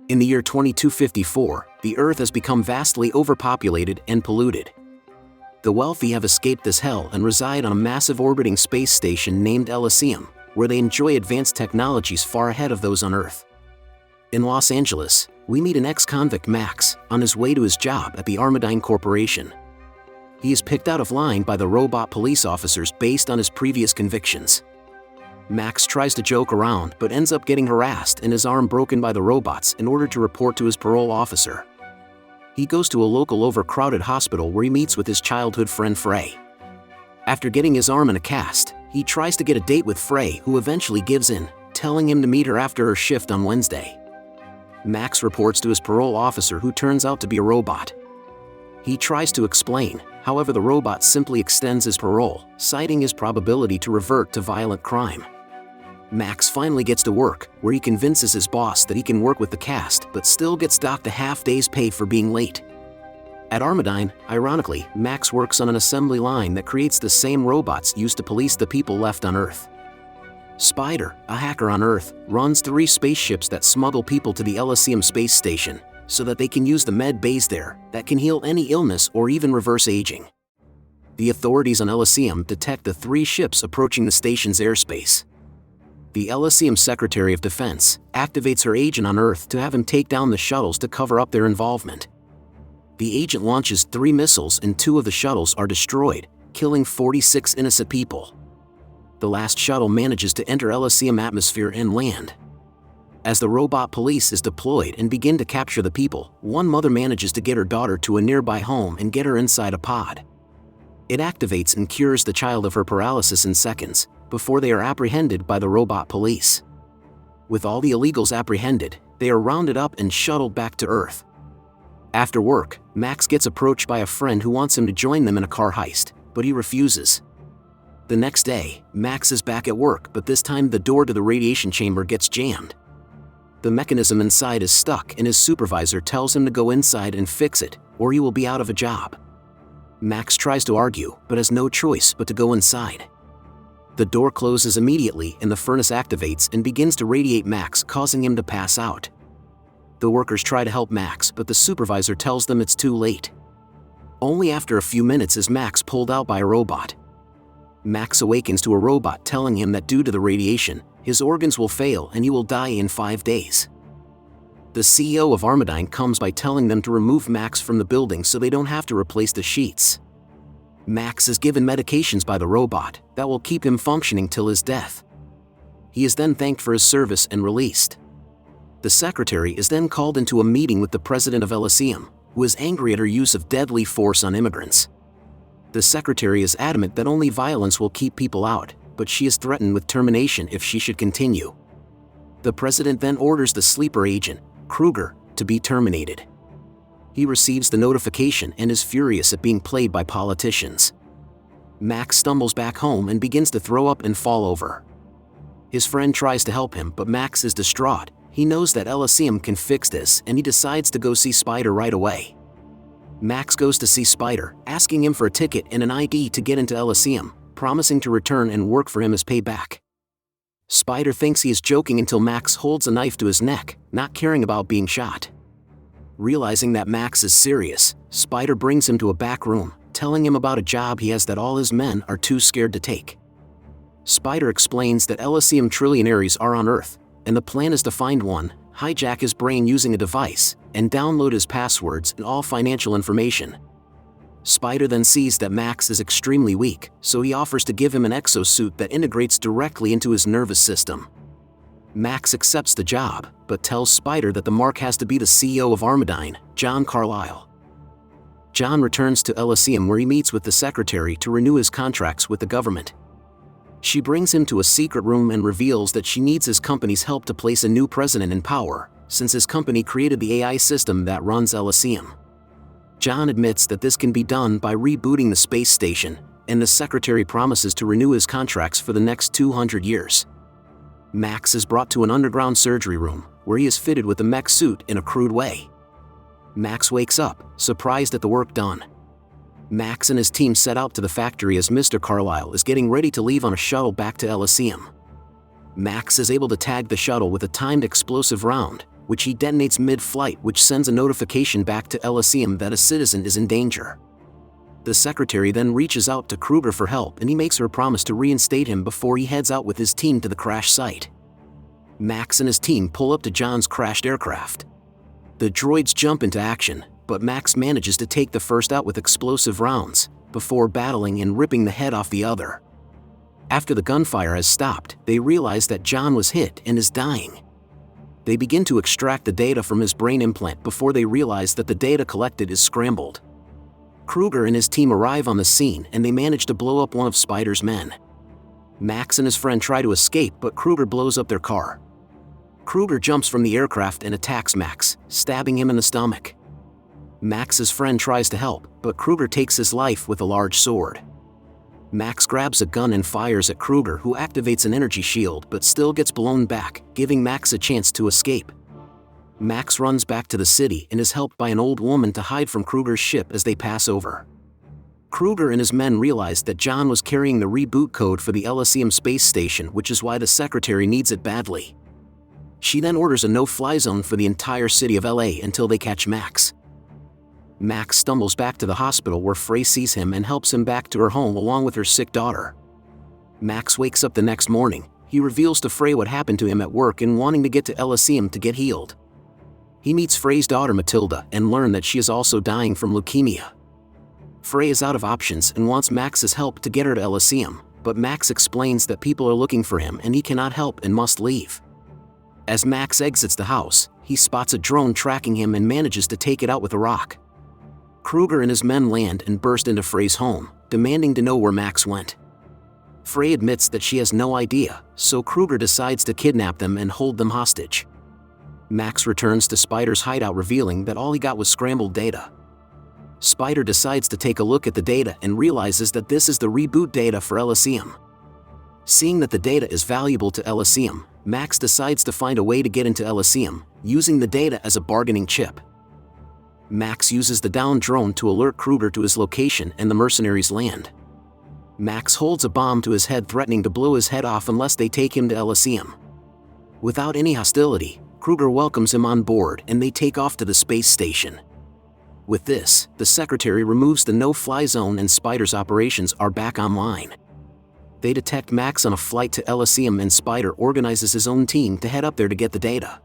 In the year 2254, the Earth has become vastly overpopulated and polluted. The wealthy have escaped this hell and reside on a massive orbiting space station named Elysium, where they enjoy advanced technologies far ahead of those on Earth. In Los Angeles, we meet an ex-convict Max on his way to his job at the Armadine Corporation. He is picked out of line by the robot police officers based on his previous convictions. Max tries to joke around but ends up getting harassed and his arm broken by the robots in order to report to his parole officer. He goes to a local overcrowded hospital where he meets with his childhood friend Frey. After getting his arm in a cast, he tries to get a date with Frey, who eventually gives in, telling him to meet her after her shift on Wednesday. Max reports to his parole officer, who turns out to be a robot. He tries to explain, however the robot simply extends his parole, citing his probability to revert to violent crime. Max finally gets to work, where he convinces his boss that he can work with the cast but still gets docked a half-day's pay for being late. At Armadine, ironically, Max works on an assembly line that creates the same robots used to police the people left on Earth. Spider, a hacker on Earth, runs 3 spaceships that smuggle people to the Elysium space station, so that they can use the med bays there that can heal any illness or even reverse aging. The authorities on Elysium detect the 3 ships approaching the station's airspace. The Elysium Secretary of Defense activates her agent on Earth to have him take down the shuttles to cover up their involvement. The agent launches 3 missiles and 2 of the shuttles are destroyed, killing 46 innocent people. The last shuttle manages to enter Elysium atmosphere and land. As the robot police is deployed and begin to capture the people, one mother manages to get her daughter to a nearby home and get her inside a pod. It activates and cures the child of her paralysis in seconds, before they are apprehended by the robot police. With all the illegals apprehended, they are rounded up and shuttled back to Earth. After work, Max gets approached by a friend who wants him to join them in a car heist, but he refuses. The next day, Max is back at work, but this time the door to the radiation chamber gets jammed. The mechanism inside is stuck and his supervisor tells him to go inside and fix it, or he will be out of a job. Max tries to argue, but has no choice but to go inside. The door closes immediately and the furnace activates and begins to radiate Max, causing him to pass out. The workers try to help Max, but the supervisor tells them it's too late. Only after a few minutes is Max pulled out by a robot. Max awakens to a robot telling him that due to the radiation, his organs will fail and he will die in 5 days. The CEO of Armadine comes by telling them to remove Max from the building so they don't have to replace the sheets. Max is given medications by the robot that will keep him functioning till his death. He is then thanked for his service and released. The secretary is then called into a meeting with the president of Elysium, who is angry at her use of deadly force on immigrants. The secretary is adamant that only violence will keep people out, but she is threatened with termination if she should continue. The president then orders the sleeper agent, Kruger, to be terminated. He receives the notification and is furious at being played by politicians. Max stumbles back home and begins to throw up and fall over. His friend tries to help him, but Max is distraught. He knows that Elysium can fix this and he decides to go see Spider right away. Max goes to see Spider, asking him for a ticket and an ID to get into Elysium, promising to return and work for him as payback. Spider thinks he is joking until Max holds a knife to his neck, not caring about being shot. Realizing that Max is serious, Spider brings him to a back room, telling him about a job he has that all his men are too scared to take. Spider explains that Elysium trillionaires are on Earth, and the plan is to find one, hijack his brain using a device, and download his passwords and all financial information. Spider then sees that Max is extremely weak, so he offers to give him an exosuit that integrates directly into his nervous system. Max accepts the job, but tells Spider that the mark has to be the CEO of Armadine, John Carlyle. John returns to Elysium where he meets with the secretary to renew his contracts with the government. She brings him to a secret room and reveals that she needs his company's help to place a new president in power, since his company created the AI system that runs Elysium. John admits that this can be done by rebooting the space station, and the secretary promises to renew his contracts for the next 200 years. Max is brought to an underground surgery room, where he is fitted with a mech suit in a crude way. Max wakes up, surprised at the work done. Max and his team set out to the factory as Mr. Carlyle is getting ready to leave on a shuttle back to Elysium. Max is able to tag the shuttle with a timed explosive round, which he detonates mid-flight, which sends a notification back to Elysium that a citizen is in danger. The secretary then reaches out to Kruger for help, and he makes her promise to reinstate him before he heads out with his team to the crash site. Max and his team pull up to John's crashed aircraft. The droids jump into action, but Max manages to take the first out with explosive rounds, before battling and ripping the head off the other. After the gunfire has stopped, they realize that John was hit and is dying. They begin to extract the data from his brain implant before they realize that the data collected is scrambled. Kruger and his team arrive on the scene and they manage to blow up one of Spider's men. Max and his friend try to escape, but Kruger blows up their car. Kruger jumps from the aircraft and attacks Max, stabbing him in the stomach. Max's friend tries to help, but Kruger takes his life with a large sword. Max grabs a gun and fires at Kruger, who activates an energy shield but still gets blown back, giving Max a chance to escape. Max runs back to the city and is helped by an old woman to hide from Kruger's ship as they pass over. Kruger and his men realize that John was carrying the reboot code for the Elysium space station, which is why the secretary needs it badly. She then orders a no-fly zone for the entire city of LA until they catch Max. Max stumbles back to the hospital where Frey sees him and helps him back to her home along with her sick daughter. Max wakes up the next morning. He reveals to Frey what happened to him at work and wanting to get to Elysium to get healed. He meets Frey's daughter Matilda and learns that she is also dying from leukemia. Frey is out of options and wants Max's help to get her to Elysium, but Max explains that people are looking for him and he cannot help and must leave. As Max exits the house, he spots a drone tracking him and manages to take it out with a rock. Kruger and his men land and burst into Frey's home, demanding to know where Max went. Frey admits that she has no idea, so Kruger decides to kidnap them and hold them hostage. Max returns to Spider's hideout, revealing that all he got was scrambled data. Spider decides to take a look at the data and realizes that this is the reboot data for Elysium. Seeing that the data is valuable to Elysium, Max decides to find a way to get into Elysium, using the data as a bargaining chip. Max uses the downed drone to alert Kruger to his location and the mercenaries land. Max holds a bomb to his head, threatening to blow his head off unless they take him to Elysium. Without any hostility, Kruger welcomes him on board and they take off to the space station. With this, the secretary removes the no-fly zone and Spider's operations are back online. They detect Max on a flight to Elysium and Spider organizes his own team to head up there to get the data.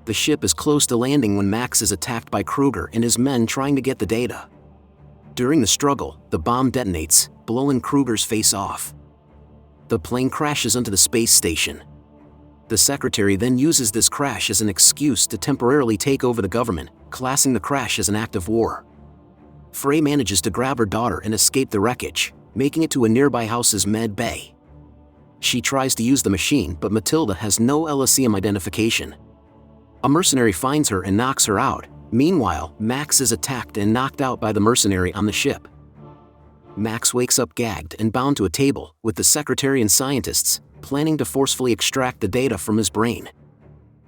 The ship is close to landing when Max is attacked by Kruger and his men trying to get the data. During the struggle, the bomb detonates, blowing Kruger's face off. The plane crashes onto the space station. The secretary then uses this crash as an excuse to temporarily take over the government, classing the crash as an act of war. Frey manages to grab her daughter and escape the wreckage, making it to a nearby house's med bay. She tries to use the machine, but Matilda has no Elysium identification. A mercenary finds her and knocks her out. Meanwhile, Max is attacked and knocked out by the mercenary on the ship. Max wakes up gagged and bound to a table, with the secretary and scientists, planning to forcefully extract the data from his brain.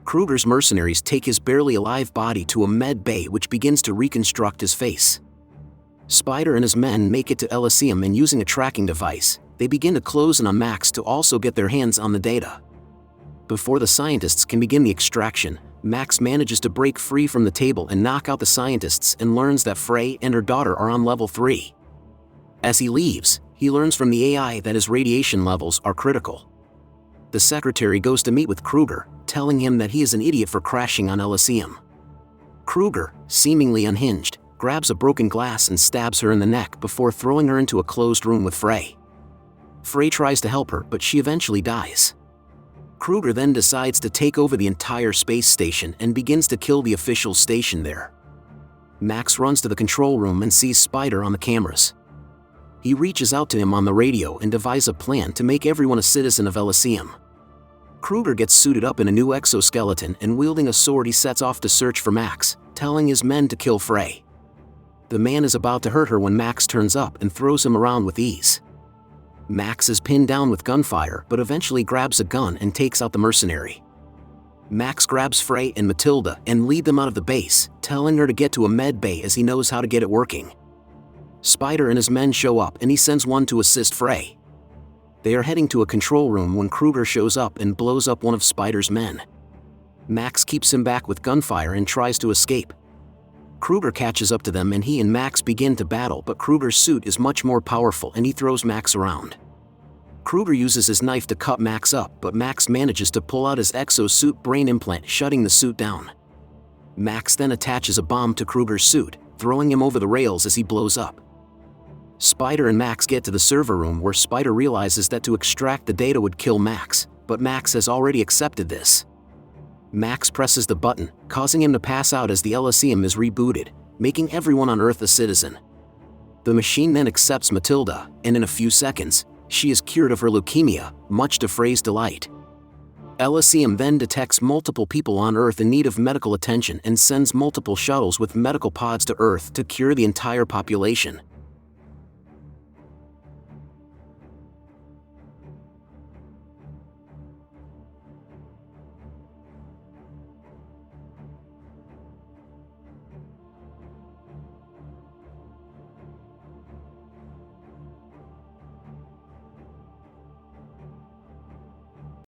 Kruger's mercenaries take his barely alive body to a med bay, which begins to reconstruct his face. Spider and his men make it to Elysium, and using a tracking device, they begin to close in on Max to also get their hands on the data. Before the scientists can begin the extraction, Max manages to break free from the table and knock out the scientists and learns that Frey and her daughter are on level 3. As he leaves, he learns from the AI that his radiation levels are critical. The secretary goes to meet with Kruger, telling him that he is an idiot for crashing on Elysium. Kruger, seemingly unhinged, grabs a broken glass and stabs her in the neck before throwing her into a closed room with Frey. Frey tries to help her, but she eventually dies. Kruger then decides to take over the entire space station and begins to kill the officials stationed there. Max runs to the control room and sees Spider on the cameras. He reaches out to him on the radio and devises a plan to make everyone a citizen of Elysium. Kruger gets suited up in a new exoskeleton and wielding a sword he sets off to search for Max, telling his men to kill Frey. The man is about to hurt her when Max turns up and throws him around with ease. Max is pinned down with gunfire but eventually grabs a gun and takes out the mercenary. Max grabs Frey and Matilda and lead them out of the base, telling her to get to a med bay as he knows how to get it working. Spider and his men show up and he sends one to assist Frey. They are heading to a control room when Kruger shows up and blows up one of Spider's men. Max keeps him back with gunfire and tries to escape. Kruger catches up to them and he and Max begin to battle, but Kruger's suit is much more powerful and he throws Max around. Kruger uses his knife to cut Max up, but Max manages to pull out his exosuit brain implant, shutting the suit down. Max then attaches a bomb to Kruger's suit, throwing him over the rails as he blows up. Spider and Max get to the server room where Spider realizes that to extract the data would kill Max, but Max has already accepted this. Max presses the button, causing him to pass out as the Elysium is rebooted, making everyone on Earth a citizen. The machine then accepts Matilda, and in a few seconds, she is cured of her leukemia, much to Frey's delight. Elysium then detects multiple people on Earth in need of medical attention and sends multiple shuttles with medical pods to Earth to cure the entire population.